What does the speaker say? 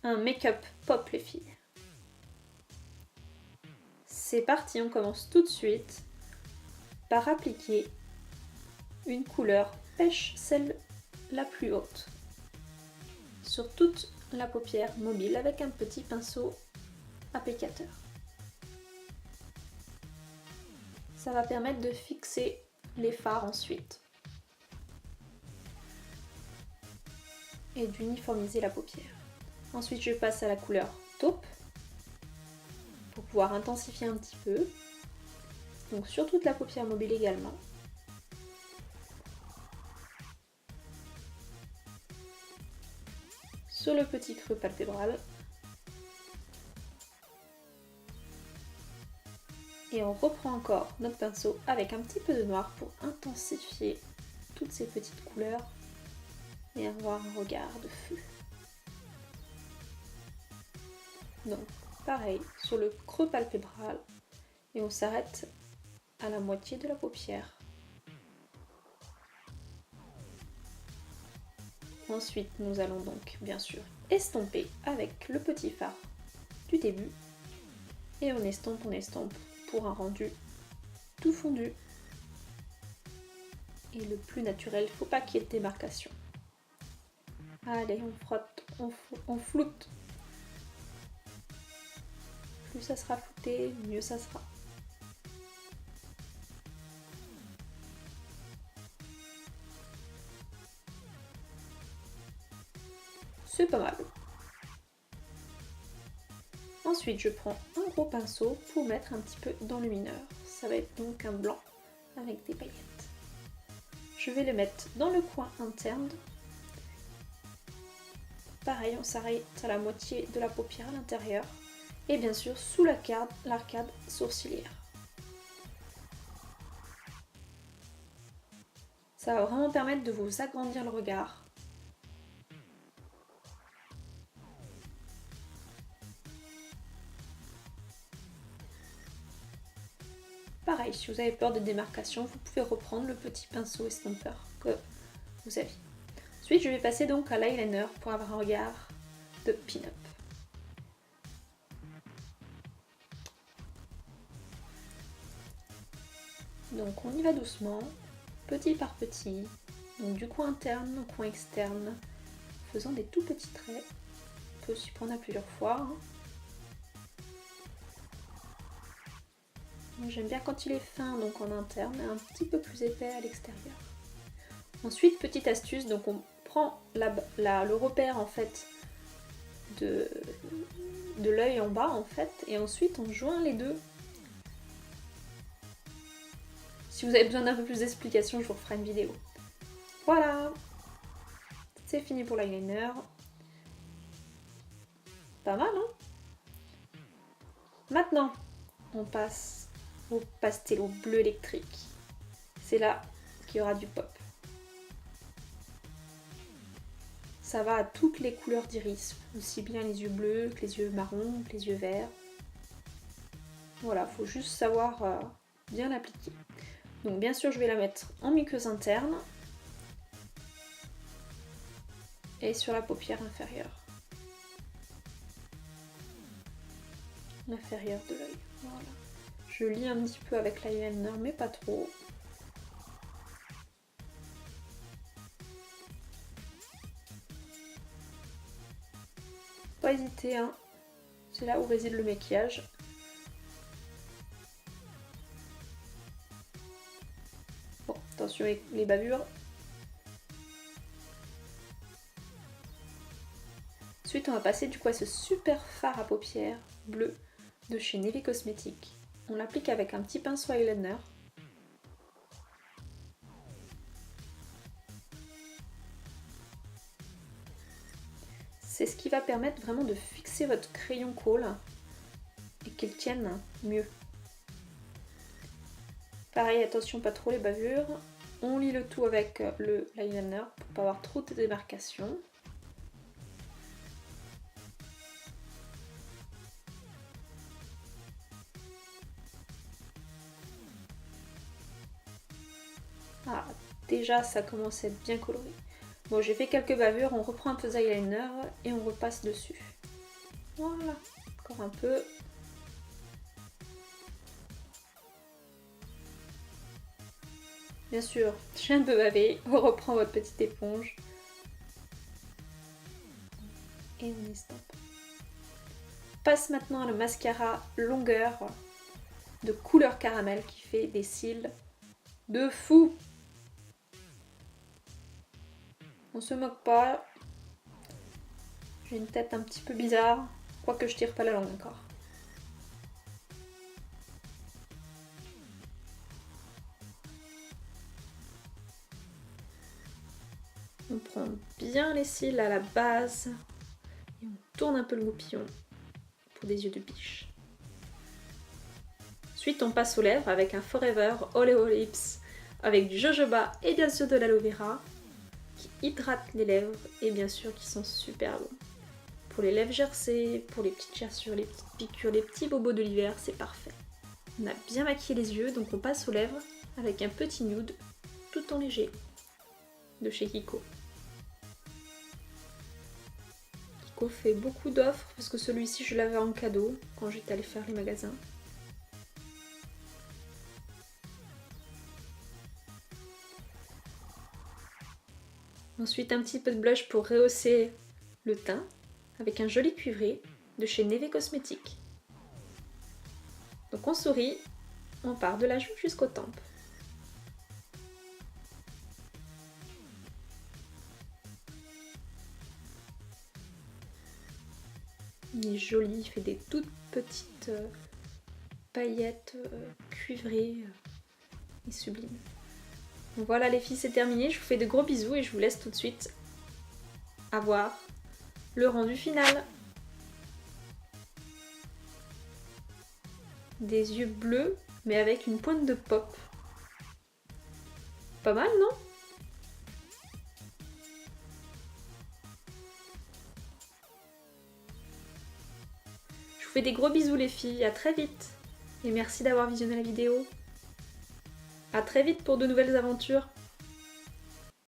un make-up pop les filles. C'est parti, on commence tout de suite par appliquer une couleur pêche, celle la plus haute, sur toute la paupière mobile avec un petit pinceau applicateur. Ça va permettre de fixer les fards ensuite et d'uniformiser la paupière. Ensuite, je passe à la couleur taupe pour pouvoir intensifier un petit peu. Donc sur toute la paupière mobile également. Sur le petit creux palpébral. Et on reprend encore notre pinceau avec un petit peu de noir pour intensifier toutes ces petites couleurs et avoir un regard de feu. Donc pareil sur le creux palpébral et on s'arrête à la moitié de la paupière. Ensuite nous allons donc bien sûr estomper avec le petit fard du début et on estompe pour un rendu tout fondu et le plus naturel, faut pas qu'il y ait de démarcation. Allez, on frotte, on floute. Plus ça sera flouté, mieux ça sera. C'est pas mal. Ensuite, je prends un gros pinceau pour mettre un petit peu d'enlumineur. Ça va être donc un blanc avec des paillettes. Je vais le mettre dans le coin interne. Pareil, on s'arrête à la moitié de la paupière à l'intérieur. Et bien sûr, sous l'arcade sourcilière. Ça va vraiment permettre de vous agrandir le regard. Pareil, si vous avez peur de démarcation, vous pouvez reprendre le petit pinceau estompeur que vous avez. Ensuite, je vais passer donc à l'eyeliner pour avoir un regard de pin-up. Donc on y va doucement, petit par petit, donc du coin interne au coin externe, faisant des tout petits traits. On peut s'y prendre à plusieurs fois. J'aime bien quand il est fin donc en interne et un petit peu plus épais à l'extérieur. Ensuite, petite astuce, donc on prend le repère en fait de l'œil en bas en fait et ensuite on joint les deux. Si vous avez besoin d'un peu plus d'explications, je vous referai une vidéo. Voilà, c'est fini pour l'eyeliner. Pas mal, hein? Maintenant, on passe au pastello bleu électrique. C'est là qu'il y aura du pop. Ça va à toutes les couleurs d'iris, aussi bien les yeux bleus que les yeux marrons, que les yeux verts. Voilà, faut juste savoir bien l'appliquer. Donc bien sûr, je vais la mettre en muqueuse interne et sur la paupière inférieure. L'inférieur de l'œil, voilà. Je lis un petit peu avec l'eyeliner, mais pas trop. Pas hésiter, hein. C'est là où réside le maquillage. Bon, attention avec les bavures. Ensuite, on va passer du coup à ce super fard à paupières bleu de chez Neve Cosmetics. On l'applique avec un petit pinceau eyeliner. C'est ce qui va permettre vraiment de fixer votre crayon colle et qu'il tienne mieux. Pareil, attention pas trop les bavures. On lit le tout avec l'eyeliner pour pas avoir trop de démarcation. Ah, déjà ça commence à être bien coloré. Bon, j'ai fait quelques bavures, on reprend un peu d'eyeliner et on repasse dessus. Voilà, encore un peu. Bien sûr, j'ai un peu bavé, on reprend votre petite éponge. Et on estompe. Passe maintenant à le mascara longueur de couleur caramel qui fait des cils de fou. On se moque pas. J'ai une tête un petit peu bizarre, quoique je tire pas la langue encore. On prend bien les cils à la base et on tourne un peu le goupillon pour des yeux de biche. Ensuite, on passe aux lèvres avec un Forever Oleo Lips avec du jojoba et bien sûr de l'aloe vera qui hydrate les lèvres et bien sûr qui sont super bons. Pour les lèvres gercées, pour les petites gerçures, les petites piqûres, les petits bobos de l'hiver, c'est parfait. On a bien maquillé les yeux, donc on passe aux lèvres avec un petit nude tout en léger de chez Kiko. Kiko fait beaucoup d'offres parce que celui-ci je l'avais en cadeau quand j'étais allée faire les magasins. Ensuite un petit peu de blush pour rehausser le teint avec un joli cuivré de chez Neve Cosmetics. Donc on sourit, on part de la joue jusqu'aux tempes. Il est joli, il fait des toutes petites paillettes cuivrées et sublimes. Donc voilà les filles, c'est terminé, je vous fais de gros bisous et je vous laisse tout de suite avoir le rendu final. Des yeux bleus mais avec une pointe de pop. Pas mal, non? Je vous fais des gros bisous les filles, à très vite et merci d'avoir visionné la vidéo. À très vite pour de nouvelles aventures.